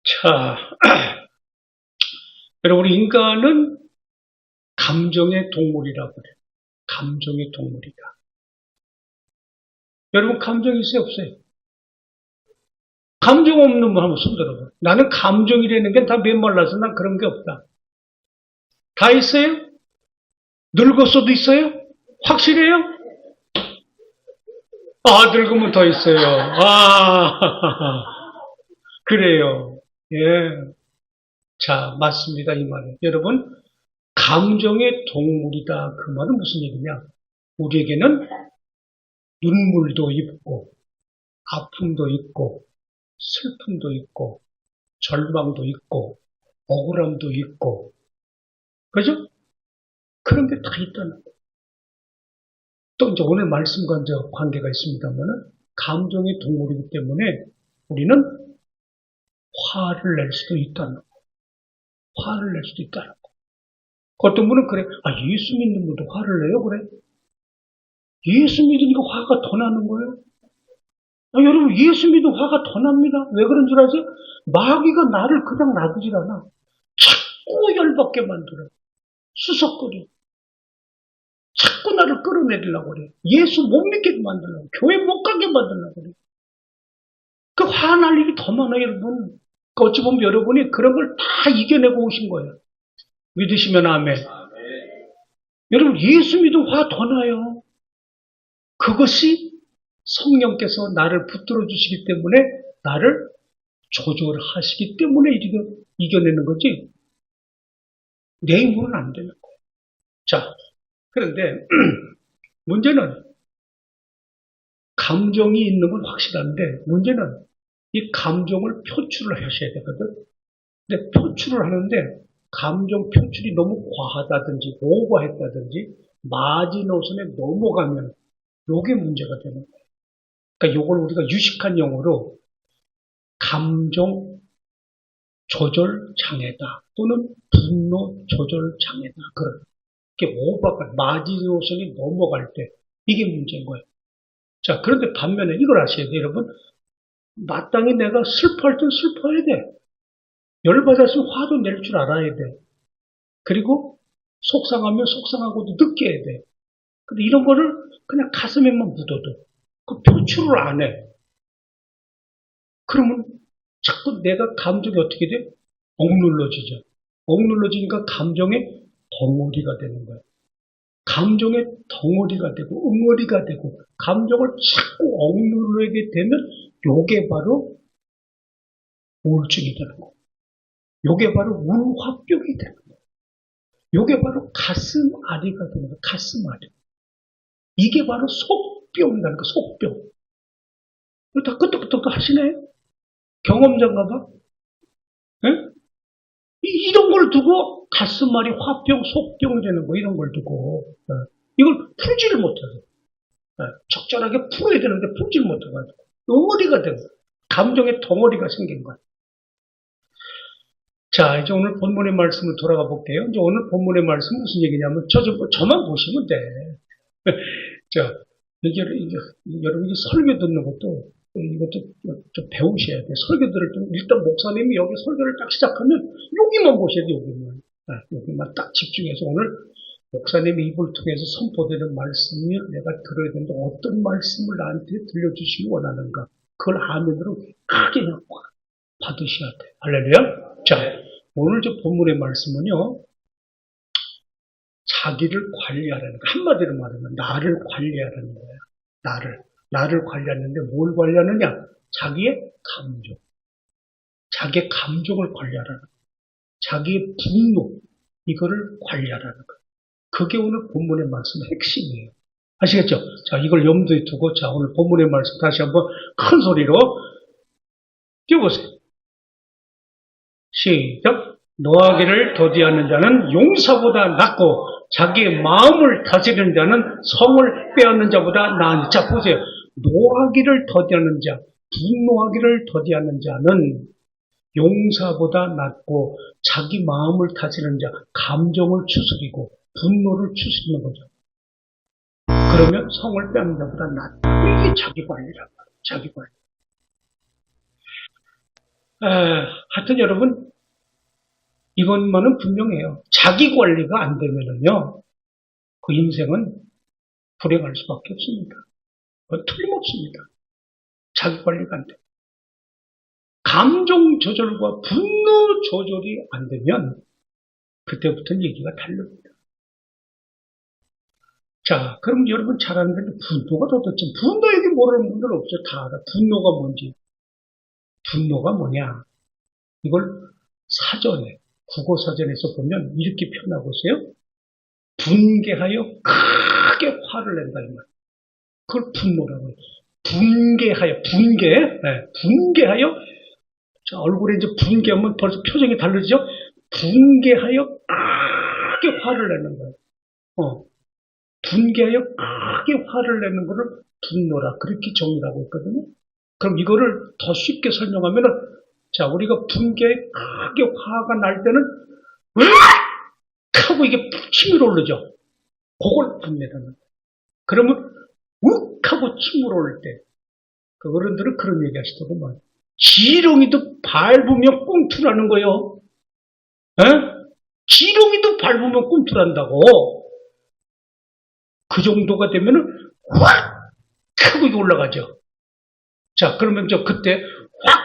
자, 여러분, 인간은 감정의 동물이라고 그래요. 감정의 동물이다. 여러분, 감정 있어요, 없어요? 감정 없는 분 한번 손 들어봐. 나는 감정이라는 게 다 메말라서 난 그런 게 없다. 다 있어요? 늙었어도 있어요? 확실해요? 아, 늙으면 더 있어요. 아, 그래요. 예. 자, 맞습니다. 이 말은. 여러분, 감정의 동물이다. 그 말은 무슨 얘기냐? 우리에게는 눈물도 있고, 아픔도 있고, 슬픔도 있고, 절망도 있고, 억울함도 있고, 그죠? 그런 게 다 있다는 거예요. 또 이제 오늘 말씀과 이제 관계가 있습니다만은, 감정의 동물이기 때문에 우리는 화를 낼 수도 있다는 거예요. 화를 낼 수도 있다는 거예요. 어떤 분은 그래, 예수 믿는 분도 화를 내요? 그래? 예수 믿으니까 화가 더 나는 거예요? 여러분, 예수 믿으면 화가 더 납니다. 왜 그런 줄 아세요? 마귀가 나를 그냥 놔두질 않아. 자꾸 열받게 만들어. 수석거려. 자꾸 나를 끌어내리려고 그래. 예수 못 믿게 만들려고. 교회 못 가게 만들려고 그래. 그 화날 일이 더 많아요, 여러분. 어찌 보면 여러분이 그런 걸 다 이겨내고 오신 거예요. 믿으시면 아멘. 여러분, 예수 믿으면 화 더 나요. 그것이 성령께서 나를 붙들어 주시기 때문에 나를 조절하시기 때문에 이겨내는 거지. 내 힘으로는 안 되는 거예요. 자, 그런데 문제는 감정이 있는 건 확실한데 문제는 이 감정을 표출을 하셔야 되거든. 근데 표출을 하는데 감정 표출이 너무 과하다든지 오버했다든지 마지노선에 넘어가면 요게 문제가 되는 거예요. 그러니까 요걸 우리가 유식한 용어로 감정 조절 장애다 또는 분노 조절 장애다. 그렇게 오버가 마지노선이 넘어갈 때 이게 문제인 거예요. 자, 그런데 반면에 이걸 아셔야 돼요, 여러분. 마땅히 내가 슬퍼할 땐 슬퍼해야 돼. 열받았으면 화도 낼 줄 알아야 돼. 그리고 속상하면 속상하고도 느껴야 돼. 근데 이런 거를 그냥 가슴에만 묻어도 그 표출을 안 해. 그러면 자꾸 내가 감정이 어떻게 돼? 억눌러지죠. 억눌러지니까 감정의 덩어리가 되는 거예요. 감정의 덩어리가 되고 응어리가 되고 감정을 자꾸 억누르게 되면 요게 바로 우울증이 되는 거예요. 요게 바로 울화병이 되는 거예요. 요게 바로 가슴 아리가 되는 거예요. 가슴 아리. 이게 바로 속병이라는 거예요. 속병. 다 끄떡끄떡 하시네요. 경험자인가 봐. 네? 이런 걸 두고 가슴앓이, 화병, 속병이 되는 거 이런 걸 두고 이걸 풀지를 못해서 적절하게 풀어야 되는데 풀지를 못해가지고 덩어리가 되고 감정의 덩어리가 생긴 거예요. 자, 이제 오늘 본문의 말씀을 돌아가 볼게요. 이제 오늘 본문의 말씀은 무슨 얘기냐면 저만 보시면 돼. 여러분이 설교 듣는 것도 이것도 좀 배우셔야 돼. 설교들을 좀 일단 목사님이 여기 설교를 딱 시작하면 여기만 보셔야 돼. 여기만 딱 집중해서 오늘 목사님의 입을 통해서 선포되는 말씀을 내가 들어야 되는데 어떤 말씀을 나한테 들려주시기 원하는가. 그걸 화면으로 크게 그냥 받으셔야 돼. 할렐루야. 자, 오늘 저 본문의 말씀은요. 자기를 관리하라는 거. 한마디로 말하면 나를 관리하라는 거야. 나를 관리하는데 뭘 관리하느냐? 자기의 감정. 자기의 감정을 관리하라는 거야. 자기의 분노. 이거를 관리하라는 거야. 그게 오늘 본문의 말씀의 핵심이에요. 아시겠죠? 자, 이걸 염두에 두고 자, 오늘 본문의 말씀 다시 한번 큰 소리로 띄워보세요. 시작. 노하기를 더디하는 자는 용사보다 낫고 자기의 마음을 다스리는 자는 성을 빼앗는 자보다 나으니. 자, 보세요. 노하기를 더디하는 자, 분노하기를 더디하는 자는 용사보다 낫고 자기 마음을 다스리는 자, 감정을 추스리고 분노를 추스리는 거죠. 그러면 성을 빼앗는 자보다 낫다. 이게 자기 관리란 말이에요. 자기 관리. 하여튼 여러분, 이것만은 분명해요. 자기 관리가 안 되면은요, 그 인생은 불행할 수밖에 없습니다. 틀림없습니다. 자기 관리가 안 돼. 감정 조절과 분노 조절이 안 되면 그때부터는 얘기가 다릅니다. 자, 그럼 여러분 잘 아는데 분노가 도대체 분노 얘기 모르는 분들 없죠. 다 알아. 분노가 뭔지. 분노가 뭐냐. 이걸 사전에 국어사전에서 보면 이렇게 표현하고 있어요. 분개하여 크게 화를 낸다 이 말. 그걸 분노라고 해요. 분개하여 분개하여 자, 얼굴에 이제 분개하면 벌써 표정이 달라지죠. 분개하여 크게 화를 내는 거예요. 분개하여 크게 화를 내는 거를 분노라 그렇게 정의하고 있거든요. 그럼 이거를 더 쉽게 설명하면은 자 우리가 분개에 크게 화가 날 때는 으악 하고 이게 침이 오르죠. 그걸 분내라는 거예요. 그러면 욱 하고 침을 오를 때 그 어른들은 그런 얘기 하시더구만. 지렁이도 밟으면 꿈틀하는 거예요. 에? 지렁이도 밟으면 꿈틀한다고. 그 정도가 되면은 확 하고 이게 올라가죠. 자, 그러면 그때 확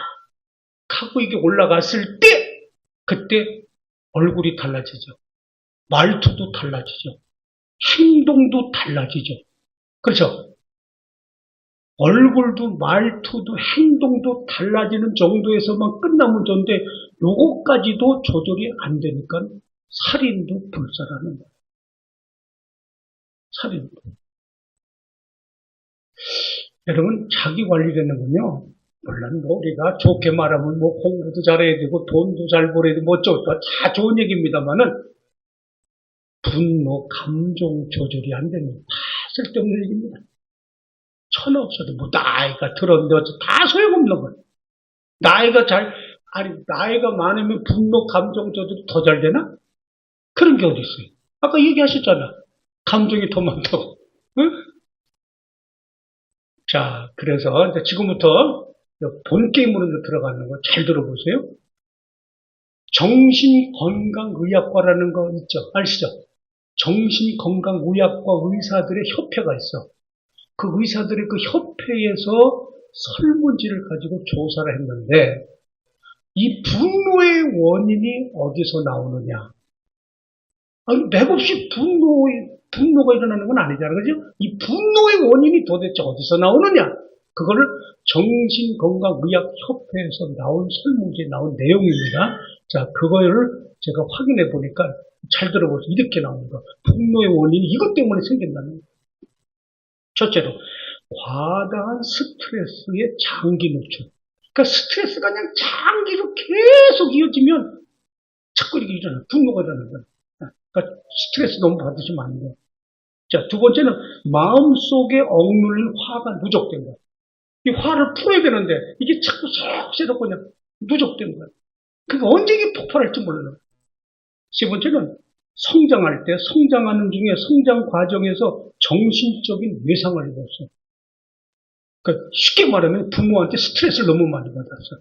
하고 이게 올라갔을 때 그때 얼굴이 달라지죠. 말투도 달라지죠. 행동도 달라지죠. 그렇죠? 얼굴도 말투도 행동도 달라지는 정도에서만 끝나면 좋은데 요거까지도 조절이 안 되니까 살인도 불사라는 거예요. 살인도. 여러분 자기 관리라는 건요. 물론 우리가 좋게 말하면 공부도 잘해야 되고 돈도 잘 벌어야 되고 다 좋은 얘기입니다만은 분노, 감정 조절이 안 되면 다 쓸데없는 얘기입니다. 천하 없어도 나이가 들었는데 다 소용없는 거예요. 나이가 많으면 분노, 감정 조절이 더 잘 되나? 그런 게 어디 있어요? 아까 얘기하셨잖아. 감정이 더 많다고. 응? 자, 그래서 이제 지금부터 본 게임으로 들어가는 거 잘 들어보세요. 정신건강의학과라는 거 있죠? 아시죠? 정신건강의학과 의사들의 협회가 있어. 그 의사들의 그 협회에서 설문지를 가지고 조사를 했는데 이 분노의 원인이 어디서 나오느냐? 아니, 맥없이 분노가 일어나는 건 아니잖아요. 그죠? 이 분노의 원인이 도대체 어디서 나오느냐? 그거를 정신건강의학협회에서 나온 설문지에 나온 내용입니다. 자, 그거를 제가 확인해 보니까 잘 들어보세요. 이렇게 나옵니다. 분노의 원인이 이것 때문에 생긴다는 거예요. 첫째로, 과다한 스트레스의 장기 노출. 그러니까 스트레스가 그냥 장기로 계속 이어지면 자꾸 이렇게 일어나요. 분노가 일어나는 거예요. 그러니까 스트레스 너무 받으시면 안 돼요. 자, 두 번째는 마음속에 억눌린 화가 누적된 거예요. 이 화를 풀어야 되는데 이게 자꾸 쏙 그냥 누적된 거예요. 그러니까 언제 이게 폭발할지 몰라요. 세 번째는 성장할 때 성장하는 중에 성장 과정에서 정신적인 외상을 입었어요. 그러니까 쉽게 말하면 부모한테 스트레스를 너무 많이 받았어요.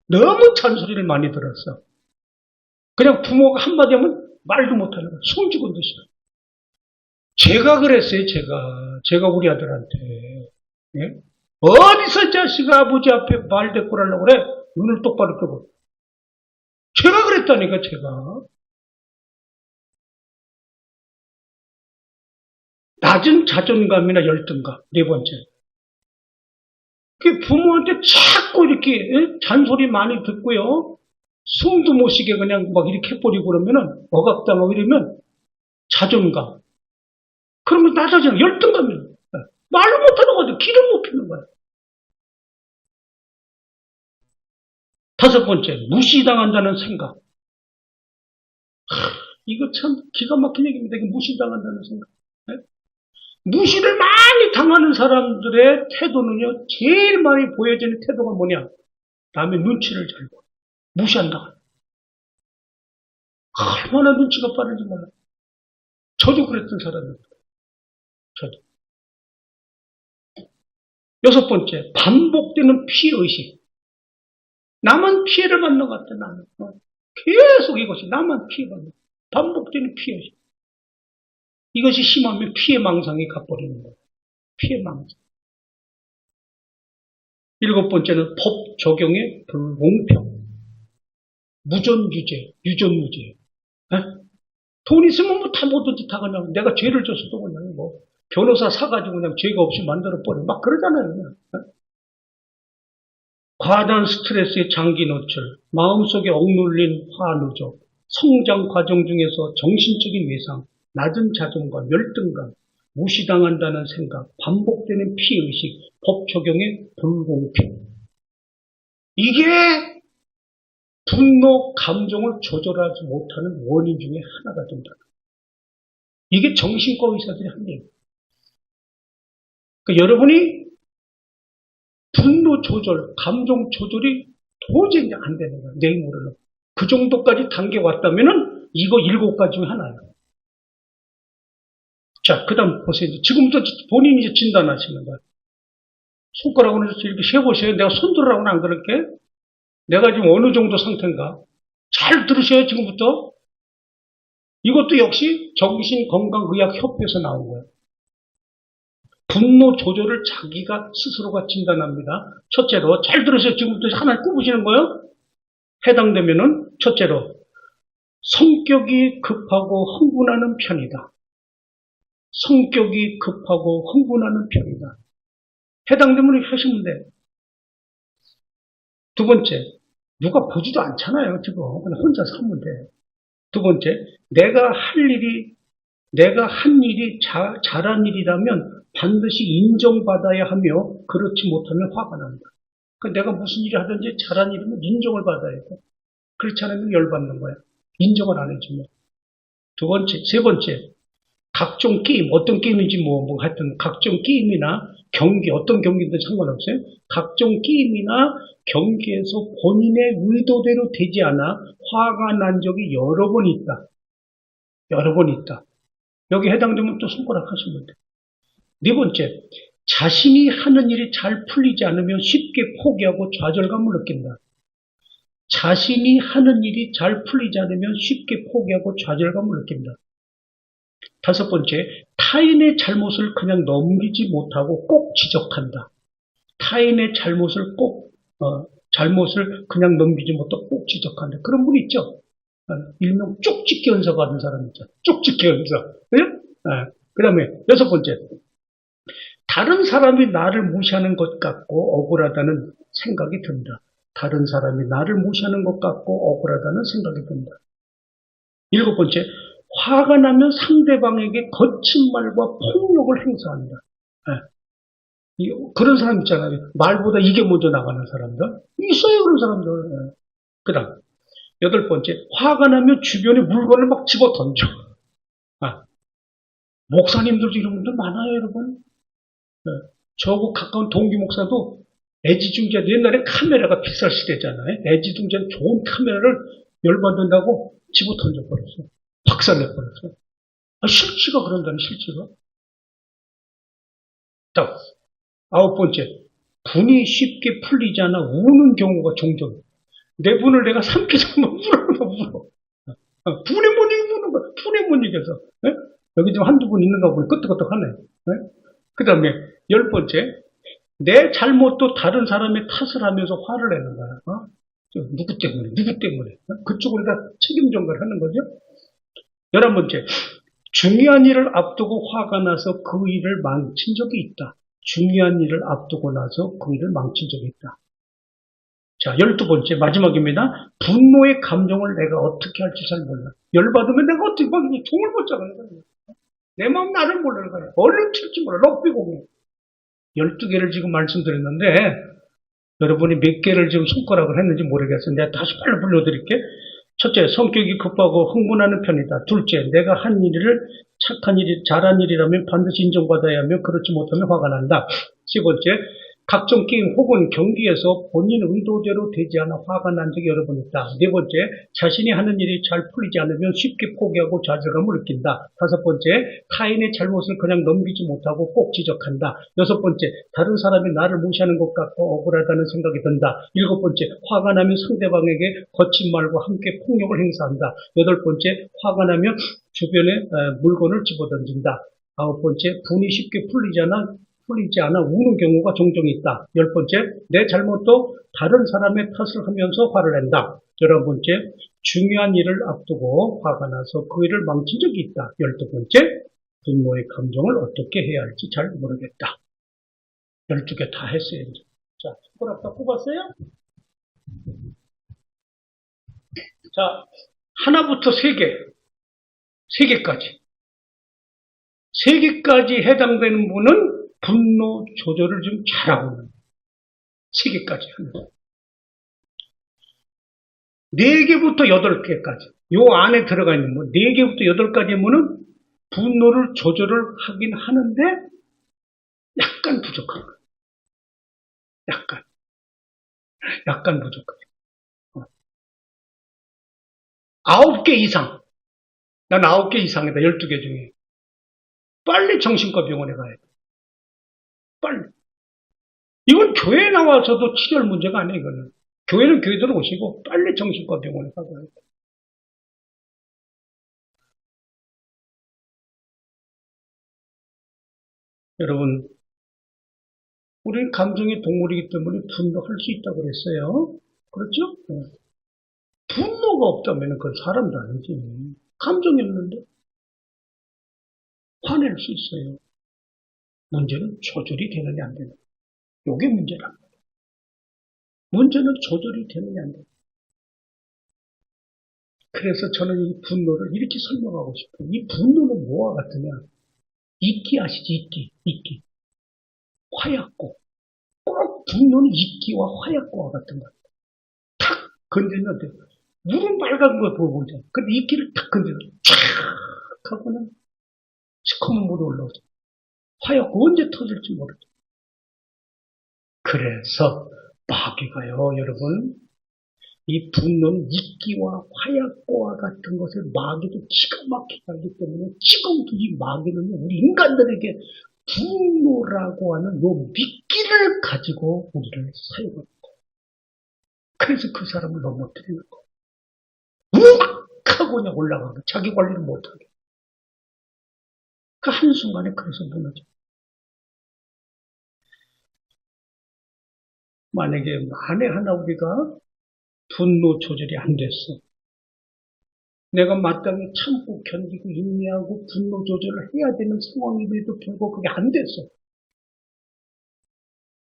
너무 잔소리를 많이 들었어. 그냥 부모가 한마디 하면 말도 못하는 거예요. 숨 죽은 듯이. 제가 그랬어요, 제가 우리 아들한테. 예? 어디서 자식아 아버지 앞에 말대꾸를 하려고 그래? 눈을 똑바로 뜨고. 제가 그랬다니까, 제가. 낮은 자존감이나 열등감, 네 번째. 부모한테 자꾸 이렇게 잔소리 많이 듣고요. 숨도 못 쉬게 그냥 막 이렇게 해버리고 그러면은 억압당하고 이러면 자존감. 그러면 낮아지는 열등감이에요. 말을 못하는 거죠. 길을 못 피는 거예요. 다섯 번째, 무시당한다는 생각. 이거 참 기가 막힌 얘기입니다. 이게 무시당한다는 생각. 네? 무시를 많이 당하는 사람들의 태도는요, 제일 많이 보여지는 태도가 뭐냐? 남의 눈치를 잘 봐. 무시한다. 얼마나 눈치가 빠른지 몰라요. 저도 그랬던 사람입니다. 저도. 여섯 번째, 반복되는 피해의식. 나만 피해를 받는 것 같아, 나는. 계속 이것이 나만 피해받는, 반복되는 피해. 이것이 심하면 피해망상이 가버리는 거예요. 피해망상. 일곱 번째는 법 적용의 불공평. 무전유죄, 유전무죄. 돈 있으면 뭐 다 뭐든지 다 그냥 내가 죄를 졌어도 그냥 뭐 변호사 사가지고 그냥 죄가 없이 만들어버려. 막 그러잖아요. 그냥. 과다한 스트레스의 장기 노출, 마음속에 억눌린 화누적, 성장 과정 중에서 정신적인 외상, 낮은 자존감, 열등감, 무시당한다는 생각, 반복되는 피해의식, 법 적용의 불공평. 이게 분노, 감정을 조절하지 못하는 원인 중에 하나가 된다. 이게 정신과 의사들이 한 얘기예요. 그러니까 여러분이 분노 조절, 감정 조절이 도저히 안 되는 거예요. 내 힘으로는. 그 정도까지 단계 왔다면은 이거 7가지 중에 하나예요. 자, 그 다음 보세요. 지금부터 본인이 이제 진단하시는 거예요. 손가락으로 이렇게 세보세요. 내가 손들으라고는 안 그럴게. 내가 지금 어느 정도 상태인가. 잘 들으셔요, 지금부터. 이것도 역시 정신건강의학협회에서 나온 거예요. 분노 조절을 자기가 스스로가 진단합니다. 첫째로, 잘 들으세요. 지금부터 하나 꼽으시는 거예요. 해당되면은, 첫째로, 성격이 급하고 흥분하는 편이다. 성격이 급하고 흥분하는 편이다. 해당되면 하시면 돼요. 두 번째, 누가 보지도 않잖아요, 지금. 그냥 혼자서 하면 돼. 두 번째, 내가 한 일이 잘한 일이라면 반드시 인정받아야 하며, 그렇지 못하면 화가 난다. 그러니까 내가 무슨 일을 하든지 잘한 일이면 인정을 받아야 돼. 그렇지 않으면 열받는 거야. 인정을 안 해주면. 세 번째, 각종 게임, 어떤 게임인지 하여튼 각종 게임이나 경기, 어떤 경기든 상관없어요. 각종 게임이나 경기에서 본인의 의도대로 되지 않아 화가 난 적이 여러 번 있다. 여러 번 있다. 여기 해당되면 또 손가락 하시면 돼요. 네 번째, 자신이 하는 일이 잘 풀리지 않으면 쉽게 포기하고 좌절감을 느낀다. 자신이 하는 일이 잘 풀리지 않으면 쉽게 포기하고 좌절감을 느낀다. 다섯 번째, 타인의 잘못을 그냥 넘기지 못하고 꼭 지적한다. 타인의 잘못을 그냥 넘기지 못하고 꼭 지적한다. 그런 분 있죠? 일명 쪽집기 연사 받은 사람 있죠. 쪽집기 연사. 네? 그 다음에 여섯 번째, 다른 사람이 나를 무시하는 것 같고 억울하다는 생각이 든다. 다른 사람이 나를 무시하는 것 같고 억울하다는 생각이 든다. 일곱 번째, 화가 나면 상대방에게 거친 말과 폭력을 행사한다. 그런 사람 있잖아요. 말보다 이게 먼저 나가는 사람들. 있어요, 그런 사람들. 그 다음, 여덟 번째, 화가 나면 주변에 물건을 막 집어 던져. 목사님들도 이런 분들 많아요, 여러분. 저하고 가까운 동기 목사도 애지중지한, 옛날에 카메라가 비쌀 시대잖아요. 애지중지한 좋은 카메라를 열받는다고 집어 던져버렸어요. 박살내버렸어요. 실치가 그런다는, 실치가. 딱, 아홉 번째, 분이 쉽게 풀리지 않아 우는 경우가 종종. 내 분을 내가 삼키자면 울어. 분에 못 이기는 거야. 분에 못 이겨서. 여기 지금 한두 분 있는가 보니 끄떡끄떡하네. 그 다음에 열 번째, 내 잘못도 다른 사람의 탓을 하면서 화를 내는 거야. 누구 때문에. 그쪽으로 다 책임 전가를 하는 거죠. 11번째, 중요한 일을 앞두고 화가 나서 그 일을 망친 적이 있다. 중요한 일을 앞두고 나서 그 일을 망친 적이 있다. 자, 12번째, 마지막입니다. 분노의 감정을 내가 어떻게 할지 잘 몰라. 열받으면 내가 어떻게 막 종을 못 잡아요. 내 마음 나를 모르는 거야. 얼른 칠지 몰라. 럭비 공유. 12개를 지금 말씀드렸는데, 여러분이 몇 개를 지금 손가락을 했는지 모르겠어요. 내가 다시 빨리 불러드릴게. 첫째, 성격이 급하고 흥분하는 편이다. 둘째, 내가 한 일을 착한 일이, 잘한 일이라면 반드시 인정받아야 하며 그렇지 못하면 화가 난다. 세 번째, 각종 게임 혹은 경기에서 본인 의도대로 되지 않아 화가 난 적이 여러 번 있다. 네 번째, 자신이 하는 일이 잘 풀리지 않으면 쉽게 포기하고 좌절감을 느낀다. 다섯 번째, 타인의 잘못을 그냥 넘기지 못하고 꼭 지적한다. 여섯 번째, 다른 사람이 나를 무시하는 것 같고 억울하다는 생각이 든다. 일곱 번째, 화가 나면 상대방에게 거친 말과 함께 폭력을 행사한다. 여덟 번째, 화가 나면 주변에 물건을 집어던진다. 아홉 번째, 분이 쉽게 풀리지 않아 우는 경우가 종종 있다. 열 번째, 내 잘못도 다른 사람의 탓을 하면서 화를 낸다. 열한 번째, 중요한 일을 앞두고 화가 나서 그 일을 망친 적이 있다. 열두 번째, 분노의 감정을 어떻게 해야 할지 잘 모르겠다. 12개 다 했어요. 이제. 자, 손가락 다 뽑았어요? 자, 하나부터 3개, 3개까지. 3개까지 해당되는 분은 분노 조절을 좀 잘하고 있는 3개까지 하는 거예요. 4개부터 8개까지. 요 안에 들어가 있는 거. 4개부터 8가지면은 분노를 조절을 하긴 하는데 약간 부족한 거예요. 약간 부족해요. 9개 이상. 난 9개 이상이다. 12개 중에. 빨리 정신과 병원에 가야 돼. 빨리. 이건 교회에 나와서도 치료할 문제가 아니에요, 이거는. 교회는 교회대로 오시고 빨리 정신과 병원에 가봐야 돼. 여러분, 우리는 감정의 동물이기 때문에 분노할 수 있다고 그랬어요. 그렇죠? 네. 분노가 없다면 그건 사람도 아니지. 감정이 없는데 화낼 수 있어요. 문제는 조절이 되느냐 안 되느냐. 이게 문제란 말이에요. 문제는 조절이 되느냐 안 되느냐. 그래서 저는 이 분노를 이렇게 설명하고 싶어요. 이 분노는 뭐와 같으냐. 이끼 아시지? 이끼. 화약고. 꼭 분노는 이끼와 화약고와 같은 거예요. 탁 건드리면 돼요. 물은 빨간 거 보이잖아요. 근데 이끼를 탁 건드리면 촥 하고는 시커먼 물이 올라오죠. 화약고 언제 터질지 모르죠. 그래서 마귀가요, 여러분. 이 분노는 이끼와 화약고와 같은 것을 마귀도 기가 막히게 하기 때문에 지금도 이 마귀는 우리 인간들에게 분노라고 하는 요 미끼를 가지고 우리를 사용하는 거예요. 그래서 그 사람을 넘어뜨리는 거예요. 욱 하고 그냥 올라가고 자기 관리를 못하게. 그 한순간에 그래서 무너져. 만약에 만에 하나 우리가 분노 조절이 안 됐어. 내가 마땅히 참고 견디고 인내하고 분노 조절을 해야 되는 상황임에도 불구하고 그게 안 됐어.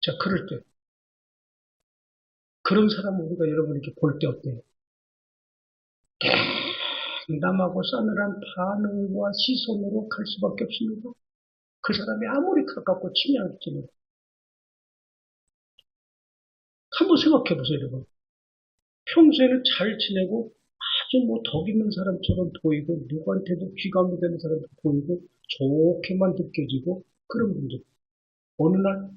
자, 그럴 때. 그런 사람 우리가 여러분 이렇게 볼 때 어때요? 남하고 싸늘한 반응과 시선으로 갈 수밖에 없습니다. 그 사람이 아무리 가깝고 친밀할지는. 한번 생각해 보세요, 여러분. 평소에는 잘 지내고 아주 뭐 덕 있는 사람처럼 보이고 누구한테도 귀감이 되는 사람도 보이고 좋게만 느껴지고 그런 분들. 어느 날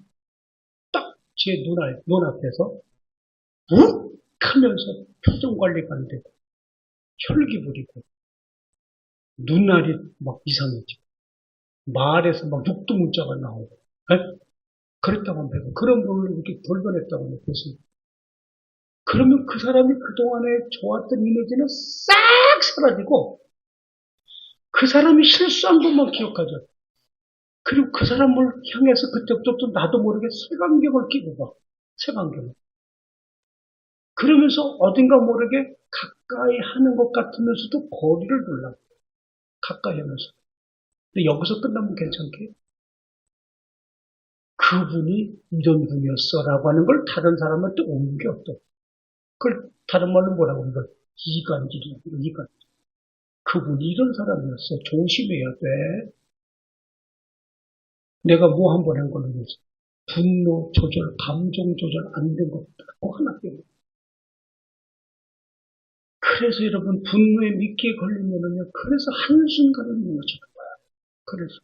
딱 제 눈앞에서 욱 하면서 표정 관리가 안 되고 혈기 부리고 눈알이 막 이상해지고 말에서 막 육두문자가 나오고 에? 그랬다고 하면 그런 분을 이렇게 돌변했다고 하면 됐습니다. 그러면 그 사람이 그동안에 좋았던 이미지는 싹 사라지고 그 사람이 실수한 것만 기억하죠. 그리고 그 사람을 향해서 그때부터 나도 모르게 색안경을 끼고 봐. 색안경을. 그러면서 어딘가 모르게 가까이 하는 것 같으면서도 거리를 둘러. 가까이 하면서. 근데 여기서 끝나면 괜찮게? 그분이 이런 분이었어 라고 하는 걸 다른 사람한테 옮겨 또. 그걸 다른 말로 뭐라고 하는 걸 이간질이야. 이간질. 그분이 이런 사람이었어. 조심해야 돼. 내가 뭐 한 번 한 걸로 해서 분노 조절, 감정 조절 안 된 것 꼭 하나 때문에. 그래서 여러분 분노에 미끼에 걸리면은요. 그래서 한순간에 무너지는 거야. 그래서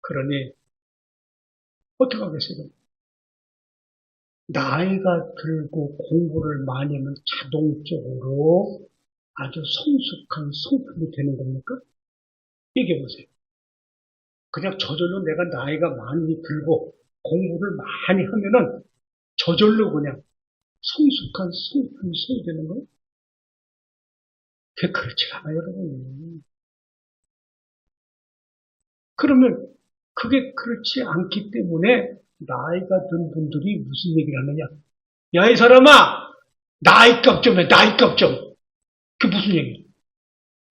그러니 어떻게 하겠어요? 나이가 들고 공부를 많이 하면 자동적으로 아주 성숙한 성품이 되는 겁니까? 얘기해 보세요. 그냥 저절로 내가 나이가 많이 들고 공부를 많이 하면은 저절로 그냥 성숙한 성품이 생기는 거예요? 그게 그렇지 않아요, 여러분. 그러면 그게 그렇지 않기 때문에 나이가 든 분들이 무슨 얘기를 하느냐? 야, 이 사람아! 나이값 좀 해, 나이값 좀. 그게 무슨 얘기야?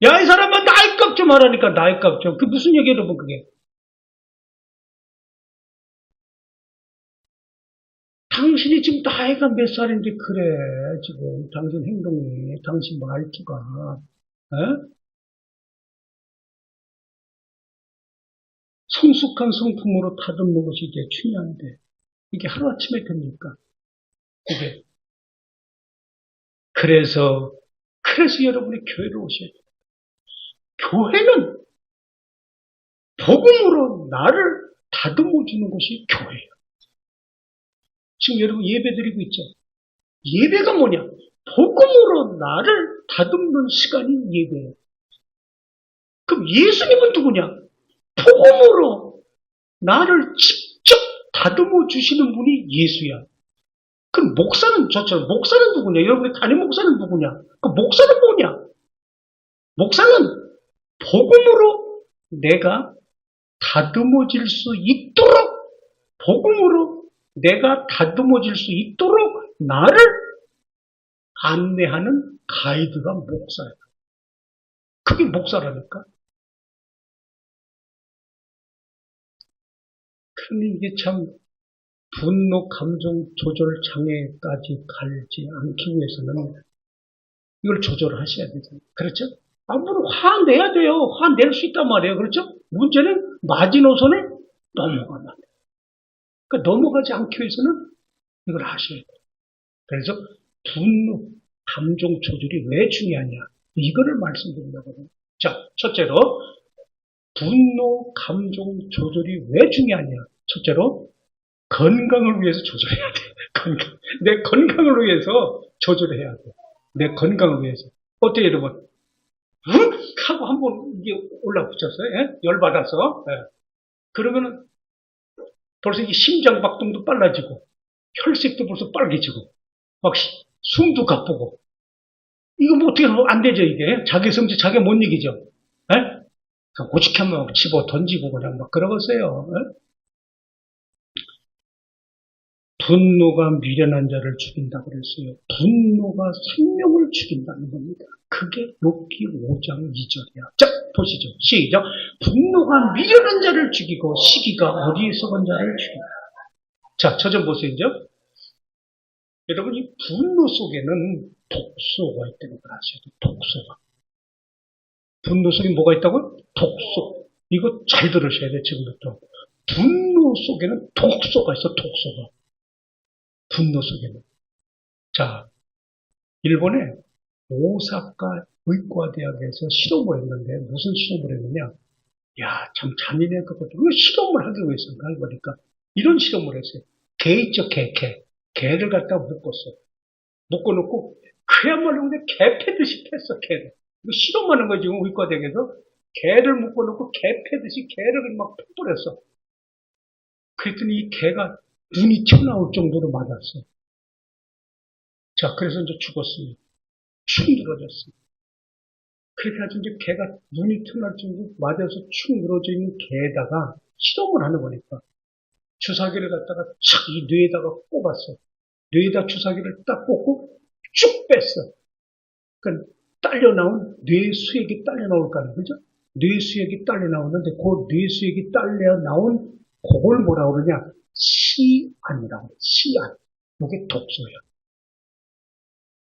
야, 이 사람아, 나이값 좀 하라니까, 나이값 좀. 그게 무슨 얘기야, 여러분, 그게? 당신이 지금 나이가 몇 살인데 그래, 지금. 당신 행동이, 당신 말투가. 에? 성숙한 성품으로 다듬는 것이 이게 중요한데, 이게 하루아침에 됩니까? 이게. 그래서 여러분이 교회를 오셔야 돼요. 교회는 복음으로 나를 다듬어 주는 것이 교회예요. 지금 여러분 예배 드리고 있죠? 예배가 뭐냐? 복음으로 나를 다듬는 시간이 예배예요. 그럼 예수님은 누구냐? 복음으로 나를 직접 다듬어 주시는 분이 예수야. 그럼 목사는 저처럼 목사는 누구냐? 여러분의 담임 목사는 누구냐? 그 목사는 뭐냐? 목사는 복음으로 내가 다듬어질 수 있도록 복음으로 내가 다듬어질 수 있도록 나를 안내하는 가이드가 목사예요. 그게 목사라니까. 그런데 이게 참 분노 감정 조절 장애까지 갈지 않기 위해서는 이걸 조절하셔야 되잖아요. 그렇죠? 물론 화내야 돼요. 화낼 수 있단 말이에요. 그렇죠? 문제는 마지노선에 넘어가면 안 돼요. 그러니까 넘어가지 않기 위해서는 이걸 하셔야 돼요. 그래서 분노, 감정 조절이 왜 중요하냐. 이거를 말씀드리려고요. 자, 첫째로 분노, 감정 조절이 왜 중요하냐. 첫째로 건강을 위해서 조절해야 돼. 건강. 내 건강을 위해서 조절해야 돼. 내 건강을 위해서. 어때요, 여러분? 응? 하고 한번 이게 올라붙였어요. 예? 열받아서. 예. 그러면은 벌써 이 심장박동도 빨라지고, 혈색도 벌써 빨개지고, 막 숨도 가쁘고. 이거 뭐 어떻게 안 되죠, 이게? 자기 성질 자기 못 이기죠. 예? 고치켜면 집어 던지고 그냥 막 그러겠어요. 예? 분노가 미련한 자를 죽인다고 그랬어요. 분노가 생명을 죽인다는 겁니다. 그게 욥기 5장 2절이야. 자, 보시죠. 시작. 분노가 미련한 자를 죽이고 시기가 어리석은 자를 죽인다. 자, 저 좀 보세요. 여러분, 이 분노 속에는 독소가 있다는 걸 아셔야 돼요. 독소가. 분노 속에 뭐가 있다고요? 독소. 이거 잘 들으셔야 돼요, 지금부터. 분노 속에는 독소가 있어, 독소가. 분노 속에는. 자, 일본에 오사카 의과대학에서 실험을 했는데, 무슨 실험을 했느냐? 야, 참 잔인해, 그것도. 왜 실험을 하기 위해서인가? 그러니까. 이런 실험을 했어요. 개 있죠, 개. 개를 갖다가 묶었어. 묶어놓고, 그야말로 그냥 개 패듯이 팼어, 개를. 이거 실험하는 거지, 지금 의과대학에서. 개를 묶어놓고 개 패듯이 개를 막 펴버렸어. 그랬더니 이 개가 눈이 튀어나올 정도로 맞았어. 자, 그래서 이제 죽었습니다. 축 늘어졌습니다. 그렇게 해서 이제 개가 눈이 튀어나올 정도로 맞아서 축 늘어져 있는 개에다가 실험을 하는 거니까 주사기를 갖다가 착 이 뇌에다가 꼽았어. 뇌에다 주사기를 딱 꽂고 쭉 뺐어. 그러니까 딸려 나온 뇌 수액이 딸려 나올 거 아니에요. 그죠? 뇌 수액이 딸려 나오는데 그 뇌 수액이 딸려 나온 그걸 뭐라 그러냐? 시안이라고 그래. 시안. 이게 독소예요.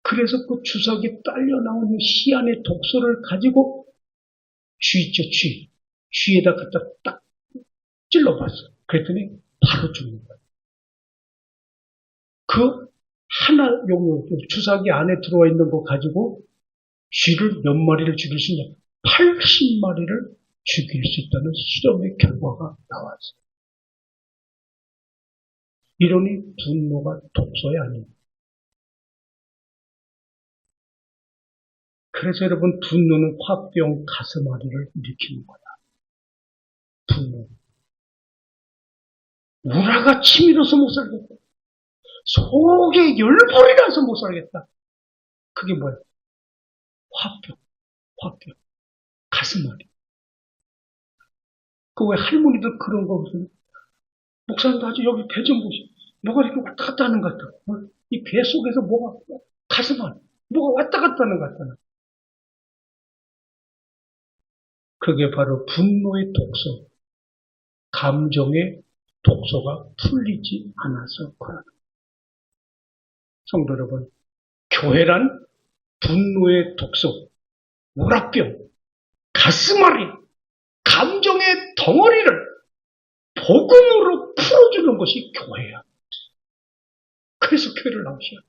그래서 그 주사기 딸려 나오는 시안의 독소를 가지고 쥐 있죠, 쥐. 쥐에다 갖다 딱 찔러봤어. 그랬더니 바로 죽는 거예요. 그 하나 요 주사기 안에 들어와 있는 거 가지고 쥐를 몇 마리를 죽일 수 있냐? 80마리를 죽일 수 있다는 실험의 결과가 나왔어요. 이러니 분노가 독소야 아니에요. 그래서 여러분 분노는 화병 가슴앓이를 일으키는 거야. 분노. 우라가 치밀어서 못 살겠다. 속에 열불이 나서 못 살겠다. 그게 뭐야? 화병. 가슴앓이. 그 왜 할머니들 그런 거 무슨 목사님도 아주 여기 배 좀 보시. 뭐가 이렇게 왔다 갔다 하는 것 같아. 이 배 속에서 뭐가 가슴앓이. 뭐가 왔다 갔다 하는 것 같잖아. 그게 바로 분노의 독소. 감정의 독소가 풀리지 않아서 그러는 거예요. 성도 여러분, 교회란 분노의 독소, 우라병, 가슴앓이, 감정의 덩어리를 복음으로 풀어주는 것이 교회야. 그래서 교회를 나오셔야 돼.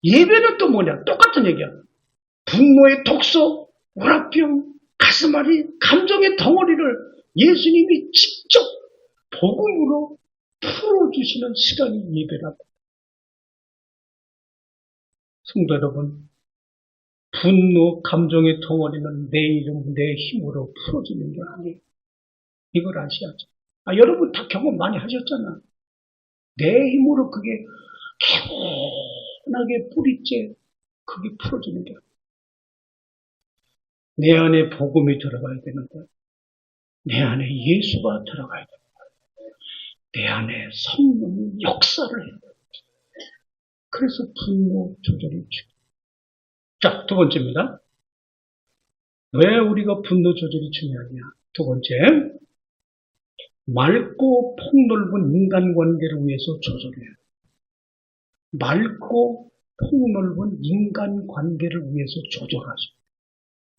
예배는 또 뭐냐? 똑같은 얘기야. 분노의 독소, 우라병, 가슴앓이, 감정의 덩어리를 예수님이 직접 복음으로 풀어주시는 시간이 예배라고. 성도 여러분, 분노, 감정의 덩어리는 내 이름, 내 힘으로 풀어지는 게 아니에요. 이걸 아셔야죠. 여러분 다 경험 많이 하셨잖아. 내 힘으로 그게 개운하게 뿌리째 그게 풀어지는 게 아니에요. 내 안에 복음이 들어가야 되는데, 내 안에 예수가 들어가야 되는데, 내 안에 성령의 역사를 해야 돼요. 그래서 분노 조절이 중요해요. 자, 두 번째입니다. 왜 우리가 분노 조절이 중요하냐? 두 번째, 맑고 폭넓은 인간관계를 위해서 조절해요. 맑고 폭넓은 인간관계를 위해서 조절하죠.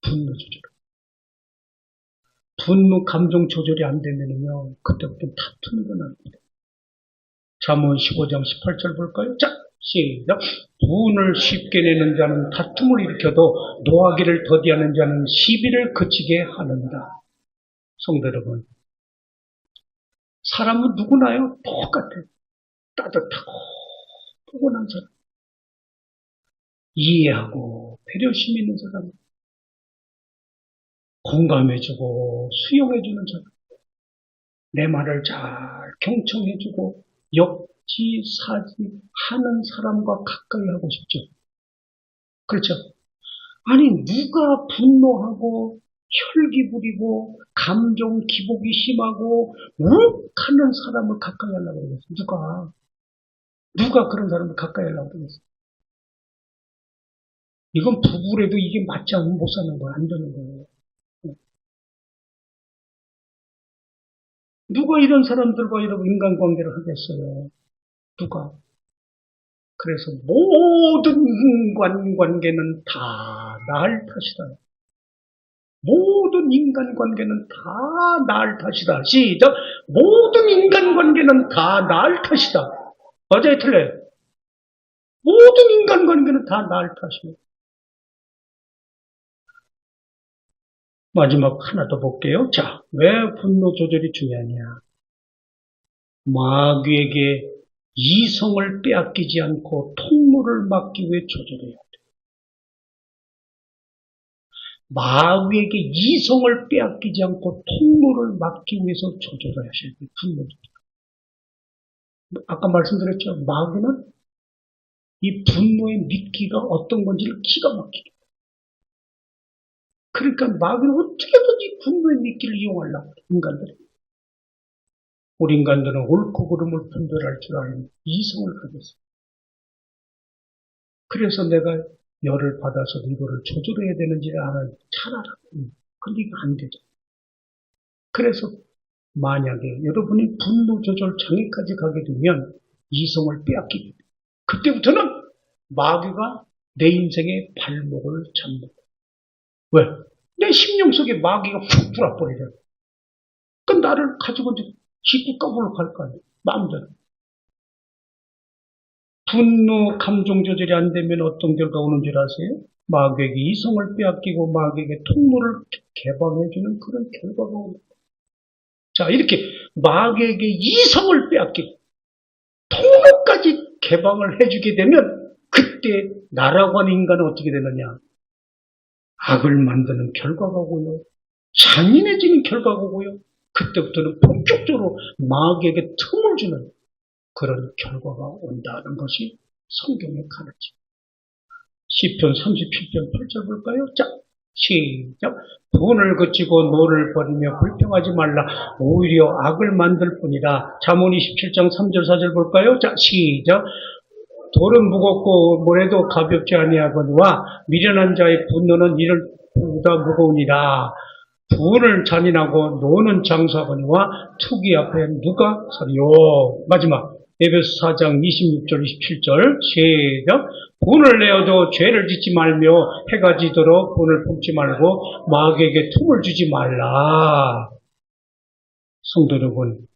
분노 조절. 분노 감정 조절이 안 되면요, 그때부터 다투는 건 아닙니다. 잠언 15장 18절 볼까요? 자, 시작. 분을 쉽게 내는 자는 다툼을 일으켜도 노하기를 더디하는 자는 시비를 그치게 하는다. 성도 여러분, 사람은 누구나요? 똑같아요. 따뜻하고 포근한 사람, 이해하고 배려심 있는 사람, 공감해주고 수용해주는 사람, 내 말을 잘 경청해주고 역지사지 하는 사람과 가까이 하고 싶죠. 그렇죠? 아니 누가 분노하고 혈기 부리고 감정 기복이 심하고 욱하는 사람을 가까이 하려고 그러겠어요. 누가 그런 사람을 가까이 하려고 그러겠어요. 이건 부부래도 이게 맞지 않으면 못 사는 거예요. 안 되는 거예요. 누가 이런 사람들과 이런 인간관계를 하겠어요? 누가? 그래서 모든 인간관계는 다 나을 탓이다. 모든 인간관계는 다 나을 탓이다. 시작. 모든 인간관계는 다 나을 탓이다. 맞아요, 틀려요? 모든 인간관계는 다 나을 탓이에요. 마지막 하나 더 볼게요. 자, 왜 분노 조절이 중요하냐? 마귀에게 이성을 빼앗기지 않고 통로를 막기 위해 조절해야 돼요. 마귀에게 이성을 빼앗기지 않고 통로를 막기 위해서 조절을 하셔야 돼요. 분노 조절. 아까 말씀드렸죠. 마귀는 이 분노의 미끼가 어떤 건지를 기가 막히게. 그러니까 마귀는 어떻게든지 분노의 미끼를 이용하려고 해요. 인간들이. 우리 인간들은 옳고 그름을 분별할 줄 아는 이성을 가졌어요. 그래서 내가 열을 받아서 이거를 조절해야 되는지를 알아야 잘 알아. 근데 이거 안 되죠. 그래서 만약에 여러분이 분노 조절 장애까지 가게 되면 이성을 빼앗기게 돼요. 그때부터는 마귀가 내 인생의 발목을 잡는 거예요. 왜? 내 심령 속에 마귀가 푹 불어버리잖아. 그럼 나를 가지고 이제 짓고 까불러 갈 거 아니에요. 마음대로. 분노, 감정 조절이 안 되면 어떤 결과 오는 줄 아세요? 마귀에게 이성을 빼앗기고 마귀에게 통로를 개방해주는 그런 결과가 옵니다. 자, 이렇게 마귀에게 이성을 빼앗기고 통로까지 개방을 해주게 되면 그때 나라고 하는 인간은 어떻게 되느냐? 악을 만드는 결과가 오고요. 잔인해지는 결과가 오고요. 그때부터는 본격적으로 마귀에게 틈을 주는 그런 결과가 온다는 것이 성경의 가르침. 시편 37편 8절 볼까요? 자, 시작. 돈을 그치고 노를 버리며 불평하지 말라. 오히려 악을 만들 뿐이다. 잠언 27장 3절 4절 볼까요? 자, 시작. 돌은 무겁고 모래도 가볍지 아니하거니와 미련한 자의 분노는 이를 보다 무거우니라. 부를 잔인하고 노는 장사하거니와 투기 앞에 누가 서리요. 마지막 에베소 4장 26절 27절 시작. 분을 내어도 죄를 짓지 말며 해가 지도록 분을 품지 말고 마귀에게 틈을 주지 말라. 성도 여러분,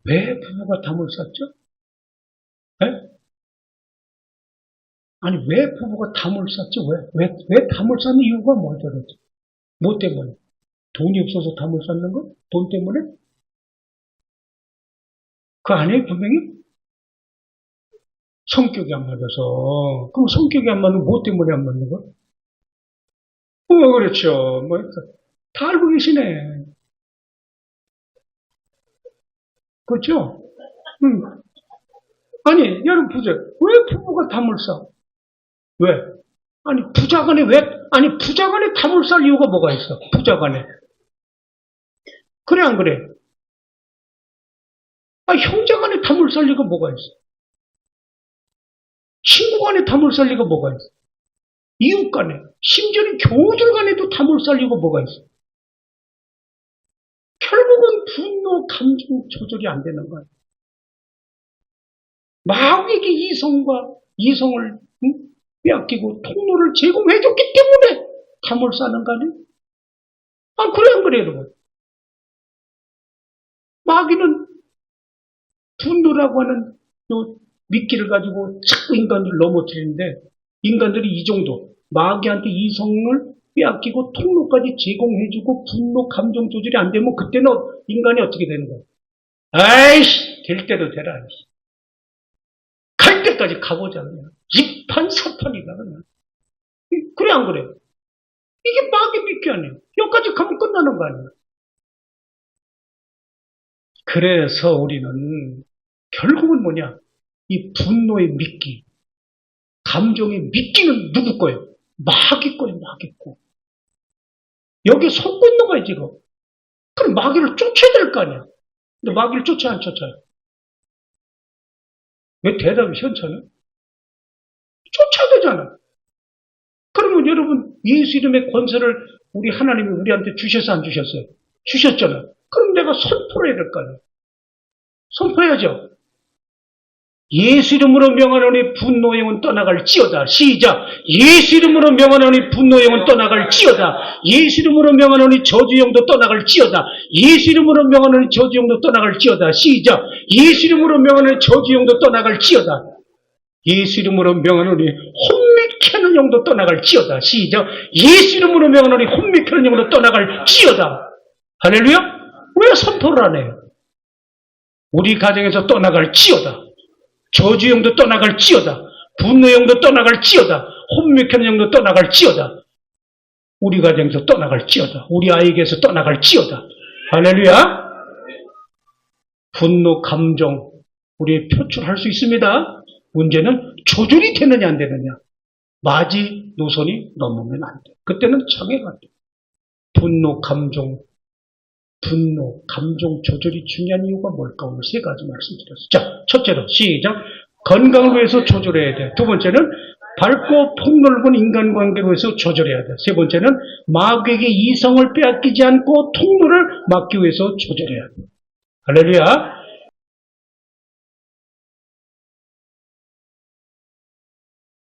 왜 부부가 담을 쌌죠? 네? 아니, 왜 부부가 담을 쌌죠? 왜 담을 쌌는 이유가 뭐죠? 뭐 때문에? 돈이 없어서 담을 쌌는 거? 돈 때문에? 그 안에 분명히 성격이 안 맞아서. 그럼 성격이 안 맞는 뭐 때문에 안 맞는 거? 그렇죠. 다 알고 계시네. 그렇죠? 아니, 여러분 보세요. 왜 부부가 담을 싸? 왜? 아니, 부자간에 담을 쌀 이유가 뭐가 있어? 부자간에. 그래, 안 그래? 형제간에 담을 쌀 리가 뭐가 있어? 친구간에 담을 쌀 리가 뭐가 있어? 이웃간에, 심지어는 교우들간에도 담을 쌀 리가 뭐가 있어? 결국은 분노, 감정 조절이 안 되는 거야. 마귀에게 이성을 빼앗기고 통로를 제공해줬기 때문에 담을 싸는 거 아니에요? 그래, 안 그래, 여러분? 마귀는 분노라고 하는 요 미끼를 가지고 자꾸 인간들을 넘어뜨리는데, 인간들이 이 정도 마귀한테 이성을 빼앗기고 통로까지 제공해주고 분노 감정 조절이 안 되면 그때는 인간이 어떻게 되는 거야? 아이씨, 될 대로 되라. 갈 때까지 가보자. 그냥. 이판사판이다. 그냥. 그래, 안 그래? 이게 마귀 미끼 아니에요? 여기까지 가면 끝나는 거 아니에요? 그래서 우리는 결국은 뭐냐? 이 분노의 미끼, 감정의 미끼는 누구 거예요? 마귀 거예요, 마귀 거. 여기에 속고 있는 거야, 지금. 그럼 마귀를 쫓아야 될 거 아니야? 근데 마귀를 쫓아, 안 쫓아요? 왜 대답이 시원찮아요? 쫓아야 되잖아. 그러면 여러분, 예수 이름의 권세를 우리 하나님이 우리한테 주셔서 안 주셨어요? 주셨잖아요. 그럼 내가 선포를 해야 될 거 아니에요? 선포해야죠. 예수 이름으로 명하노니 분노의 영은 떠나갈지어다. 시작. 예수 이름으로 명하노니 분노의 영은 떠나갈지어다. 예수 이름으로 명하노니 저주의 영도 떠나갈지어다. 예수 이름으로 명하노니 저주의 영도 떠나갈지어다. 시작. 예수 이름으로 명하노니 저주의 영도 떠나갈지어다. 예수 이름으로 명하노니 혼미케는 영도 떠나갈지어다. 시작. 예수 이름으로 명하노니 혼미케는 영도 떠나갈지어다. 할렐루야? 왜 선포를 안 해요? 우리 가정에서 떠나갈지어다. 저주 영도 떠나갈지어다. 분노 영도 떠나갈지어다. 혼미케는 영도 떠나갈지어다. 우리 가정에서 떠나갈지어다. 우리 아이에게서 떠나갈지어다. 할렐루야. 분노 감정 우리 표출할 수 있습니다. 문제는 조절이 되느냐 안 되느냐. 마지 노선이 넘으면 안 돼. 그때는 장애가 돼. 분노 감정 조절이 중요한 이유가 뭘까? 오늘 세 가지 말씀드렸어요. 자, 첫째로 시작. 건강을 위해서 조절해야 돼. 두 번째는 밝고 폭넓은 인간관계로 해서 조절해야 돼. 세 번째는 마귀에게 이성을 빼앗기지 않고 통로를 막기 위해서 조절해야 돼. 할렐루야.